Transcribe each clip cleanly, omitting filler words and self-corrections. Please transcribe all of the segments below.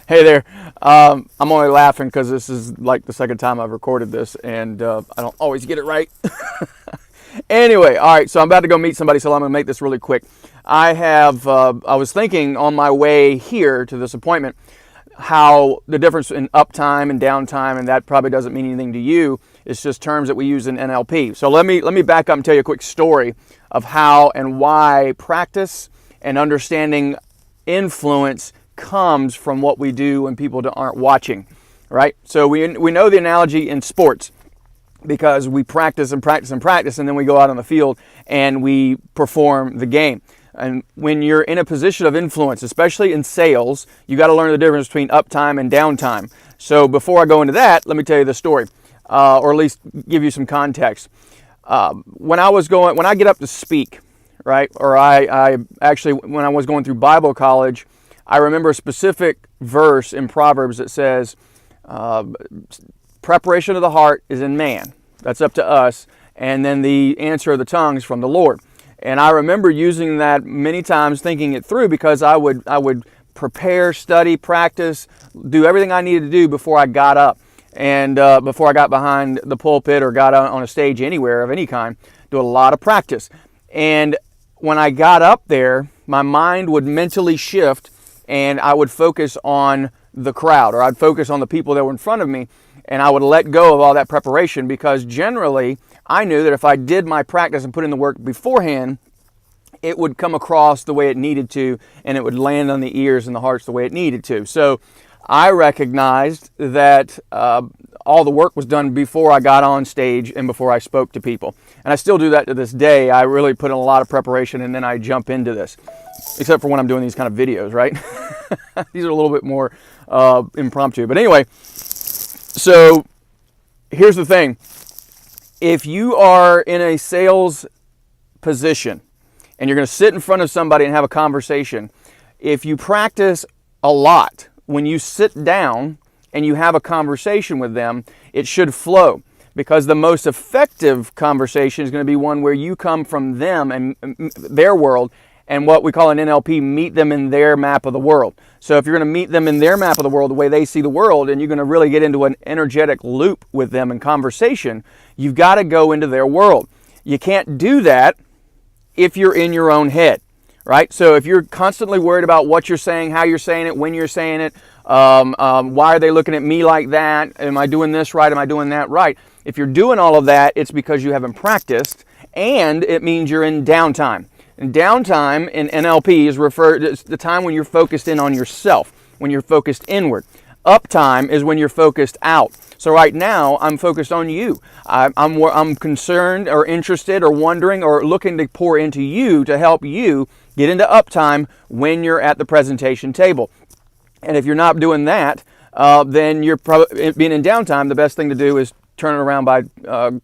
Hey there. I'm only laughing because this is like the second time I've recorded this, and I don't always get it right. Anyway, all right, so I'm about to go meet somebody, so I'm going to make this really quick. I was thinking on my way here to this appointment how the difference in uptime and downtime, and that probably doesn't mean anything to you. It's just terms that we use in NLP. So let me back up and tell you a quick story of how and why practice and understanding influence comes from what we do when people aren't watching, right? So we know the analogy in sports because we practice and practice and practice, and then we go out on the field and we perform the game. And when you're in a position of influence, especially in sales, you got to learn the difference between uptime and downtime. So before I go into that, let me tell you the story, or at least give you some context. When I get up to speak, right, or I actually, when I was going through Bible college, I remember a specific verse in Proverbs that says, preparation of the heart is in man. That's up to us. And then the answer of the tongue is from the Lord. And I remember using that many times, thinking it through, because I would prepare, study, practice, do everything I needed to do before I got up. And before I got behind the pulpit or got on a stage anywhere of any kind, do a lot of practice. And when I got up there, my mind would mentally shift and I would focus on the crowd, or I'd focus on the people that were in front of me, and I would let go of all that preparation, because generally I knew that if I did my practice and put in the work beforehand, it would come across the way it needed to, and it would land on the ears and the hearts the way it needed to. So I recognized that all the work was done before I got on stage and before I spoke to people. And I still do that to this day. I really put in a lot of preparation, and then I jump into this. Except for when I'm doing these kind of videos, right? These are a little bit more impromptu. But anyway, so here's the thing. If you are in a sales position and you're going to sit in front of somebody and have a conversation, if you practice a lot, when you sit down and you have a conversation with them, it should flow, because the most effective conversation is going to be one where you come from them and their world, and what we call in NLP, meet them in their map of the world. So if you're going to meet them in their map of the world, the way they see the world, and you're going to really get into an energetic loop with them in conversation, you've got to go into their world. You can't do that if you're in your own head, right? So if you're constantly worried about what you're saying, how you're saying it, when you're saying it, why are they looking at me like that? Am I doing this right? Am I doing that right? If you're doing all of that, it's because you haven't practiced, and it means you're in downtime. And downtime in NLP is referred to the time when you're focused in on yourself, when you're focused inward. Uptime is when you're focused out. So right now, I'm focused on you. I'm concerned or interested or wondering or looking to pour into you to help you get into uptime when you're at the presentation table. And if you're not doing that, then you're probably being in downtime. The best thing to do is turn it around by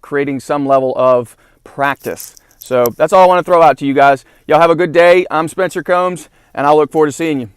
creating some level of practice. So that's all I want to throw out to you guys. Y'all have a good day. I'm Spencer Combs, and I'll look forward to seeing you.